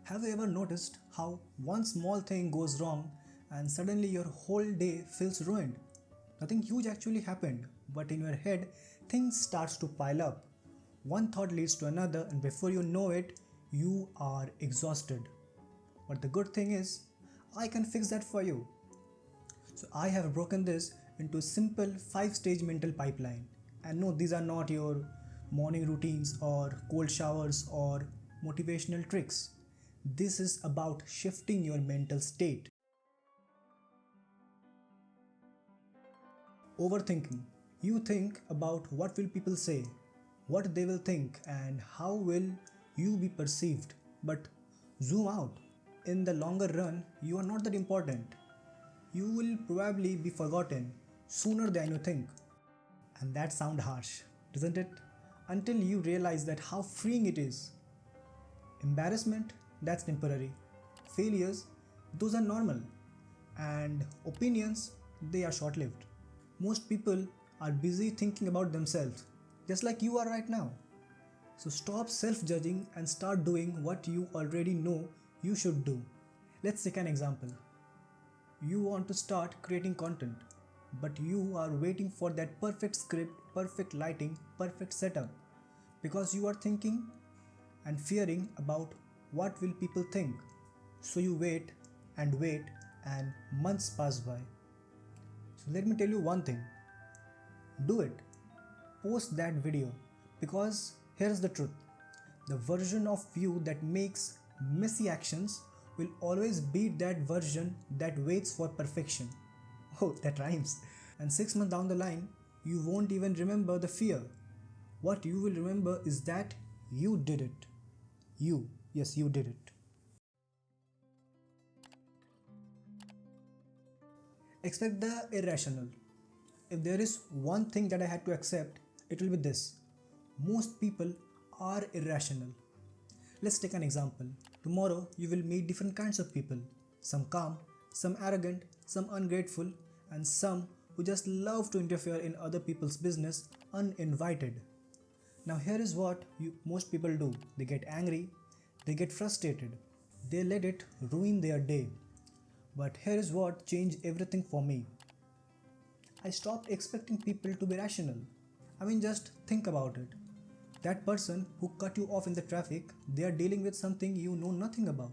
Have you ever noticed how one small thing goes wrong and suddenly your whole day feels ruined? Nothing huge actually happened, but in your head things starts to pile up. One thought leads to another and before you know it, you are exhausted. But the good thing is, I can fix that for you. So I have broken this into a simple 5-stage mental pipeline. And no, these are not your morning routines or cold showers or motivational tricks. This is about shifting your mental state. Overthinking. You think about what will people say, what they will think and how will you be perceived. But zoom out. In the longer run, you are not that important. You will probably be forgotten sooner than you think. And that sounds harsh, doesn't it? Until you realize that how freeing it is. Embarrassment, that's temporary. Failures, those are normal. And opinions, they are short lived. Most people are busy thinking about themselves, just like you are right now. So stop self judging and start doing what you already know you should do. Let's take an example. You want to start creating content, but you are waiting for that perfect script, perfect lighting, perfect setup because you are thinking and fearing about what will people think. So you wait and months pass by. So let me tell you one thing. Do it. Post that video because here's the truth. The version of you that makes messy actions will always beat that version that waits for perfection. Oh, that rhymes. And 6 months down the line, you won't even remember the fear. What you will remember is that you did it. Yes, you did it. Expect the irrational. If there is one thing that I had to accept, it will be this. Most people are irrational. Let's take an example. Tomorrow you will meet different kinds of people. Some calm, some arrogant, some ungrateful, and some who just love to interfere in other people's business uninvited. Now here is what most people do. They get angry, they get frustrated, they let it ruin their day. But here is what changed everything for me. I stopped expecting people to be rational. I mean, just think about it. That person who cut you off in the traffic, they are dealing with something you know nothing about.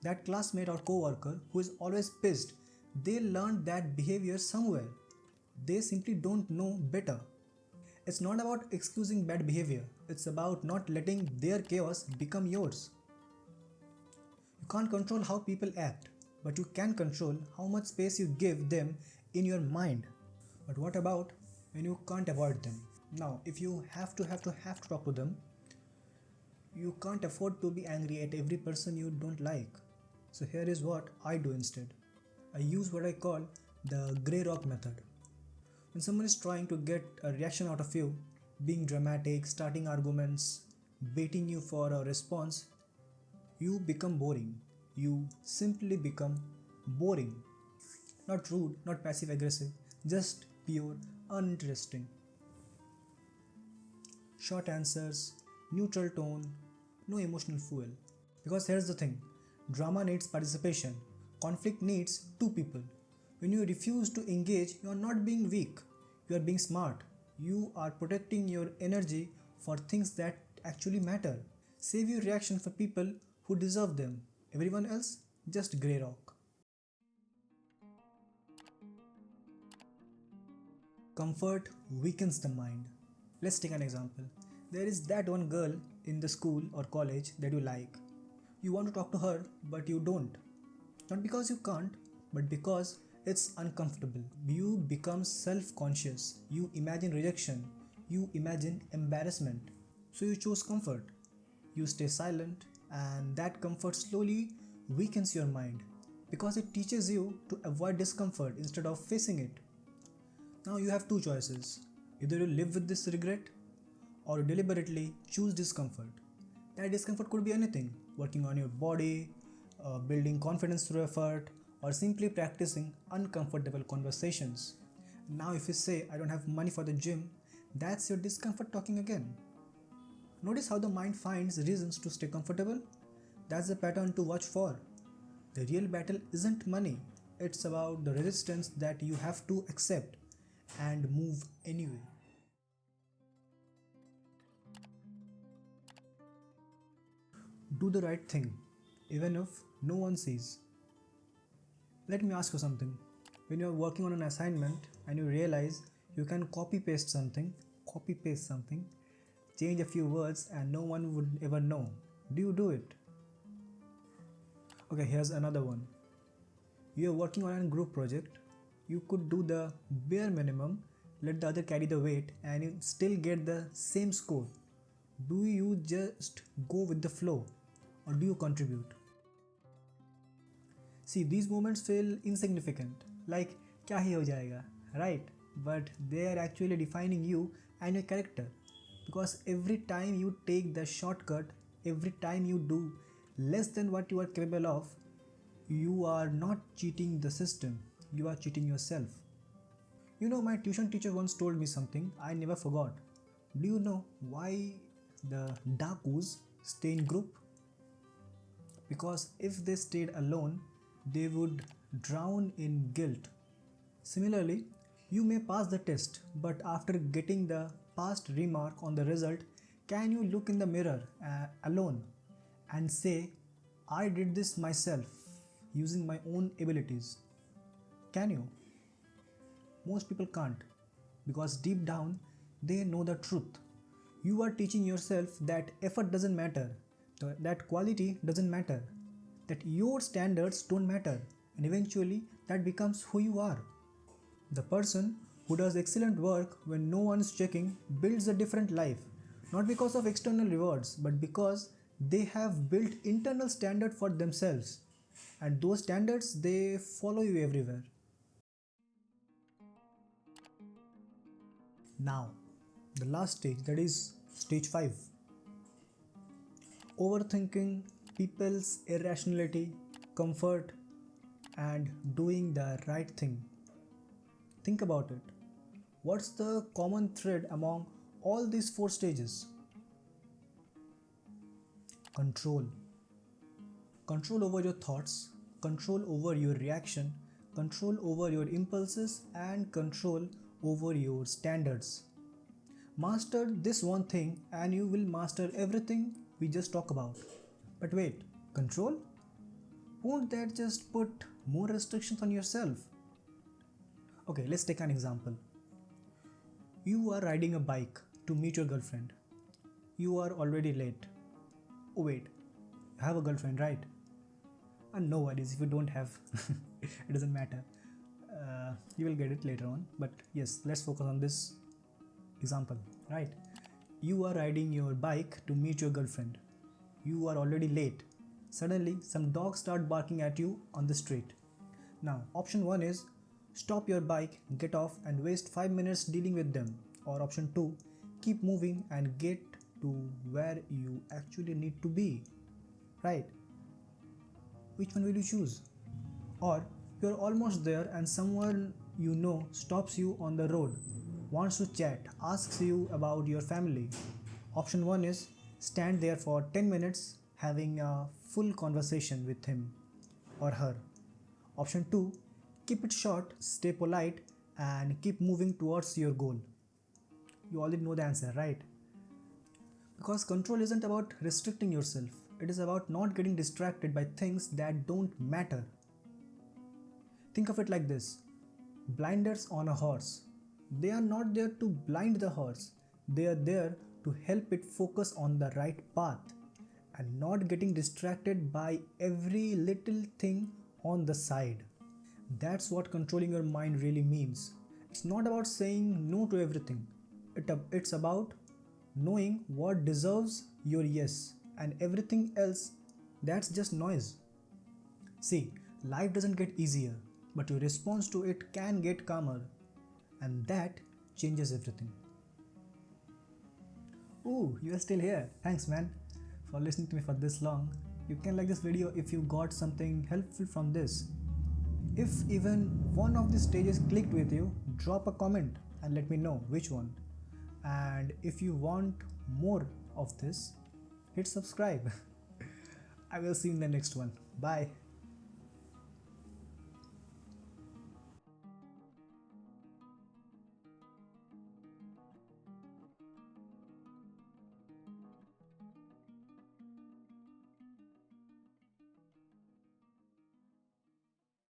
That classmate or coworker who is always pissed, they learned that behavior somewhere. They simply don't know better. It's not about excusing bad behavior, it's about not letting their chaos become yours. You can't control how people act, but you can control how much space you give them in your mind. But what about when you can't avoid them? Now, if you have to talk to them, you can't afford to be angry at every person you don't like. So here is what I do instead. I use what I call the grey rock method. When someone is trying to get a reaction out of you, being dramatic, starting arguments, baiting you for a response, you become boring. You simply become boring. Not rude, not passive aggressive, just pure uninteresting. Short answers, neutral tone, no emotional fuel. Because here's the thing, drama needs participation, conflict needs two people. When you refuse to engage, you are not being weak, you are being smart. You are protecting your energy for things that actually matter. Save your reaction for people who deserve them. Everyone else, just grey rock. Comfort weakens the mind. Let's take an example. There is that one girl in the school or college that you like. You want to talk to her, but you don't. Not because you can't, but because it's uncomfortable. You become self conscious. You imagine rejection. You imagine embarrassment. So you choose comfort. You stay silent, and that comfort slowly weakens your mind because it teaches you to avoid discomfort instead of facing it. Now you have two choices. Either you live with this regret or deliberately choose discomfort. That discomfort could be anything, working on your body, building confidence through effort, or simply practicing uncomfortable conversations. Now, if you say, I don't have money for the gym, that's your discomfort talking again. Notice how the mind finds reasons to stay comfortable. That's the pattern to watch for. The real battle isn't money, it's about the resistance that you have to accept and move anyway. Do the right thing, even if no one sees. Let me ask you something. When you're working on an assignment and you realize you can copy paste something, change a few words, and no one would ever know, do you do it? Okay, here's another one. You're working on a group project, you could do the bare minimum, let the other carry the weight, and you still get the same score. Do you just go with the flow or do you contribute? See, these moments feel insignificant, like kya hi ho jayega, right? But they are actually defining you and your character. Because every time you take the shortcut, every time you do less than what you are capable of, you are not cheating the system, you are cheating yourself. You know, my tuition teacher once told me something I never forgot. Do you know why the Dakus stay in group? Because if they stayed alone, they would drown in guilt. Similarly, you may pass the test, but after getting the passed remark on the result, can you look in the mirror alone and say, I did this myself using my own abilities? Can you? Most people can't because deep down they know the truth. You are teaching yourself that effort doesn't matter, that quality doesn't matter, that your standards don't matter, and eventually that becomes who you are. The person who does excellent work when no one's checking builds a different life, not because of external rewards, but because they have built internal standard for themselves, and those standards they follow you everywhere. Now, the last stage, that is stage 5. Overthinking people's irrationality, comfort, and doing the right thing. Think about it. What's the common thread among all these 4 stages? Control. Control over your thoughts, control over your reaction, control over your impulses, and control over your standards. Master this one thing and you will master everything we just talk about. But wait, control? Won't that just put more restrictions on yourself? Okay, let's take an example. You are riding a bike to meet your girlfriend. You are already late. Oh, wait, you have a girlfriend, right? And no worries if you don't have, it doesn't matter. You will get it later on. But yes, let's focus on this example, right? You are riding your bike to meet your girlfriend. You are already late. Suddenly, some dogs start barking at you on the street. Now, option 1 is stop your bike, get off, and waste 5 minutes dealing with them. Or option 2, keep moving and get to where you actually need to be. Right? Which one will you choose? Or you're almost there and someone you know stops you on the road, wants to chat, asks you about your family. Option 1 is stand there for 10 minutes having a full conversation with him or her. Option 2, keep it short, stay polite, and keep moving towards your goal. You already know the answer, right? Because control isn't about restricting yourself, it is about not getting distracted by things that don't matter. Think of it like this: blinders on a horse. They are not there to blind the horse, they are there to help it focus on the right path and not getting distracted by every little thing on the side. That's what controlling your mind really means. It's not about saying no to everything, it's about knowing what deserves your yes and everything else that's just noise. See, life doesn't get easier, but your response to it can get calmer, and that changes everything. Ooh, you are still here. Thanks, man, for listening to me for this long. You can like this video if you got something helpful from this. If even one of these stages clicked with you, drop a comment and let me know which one. And if you want more of this, hit subscribe. I will see you in the next one. Bye.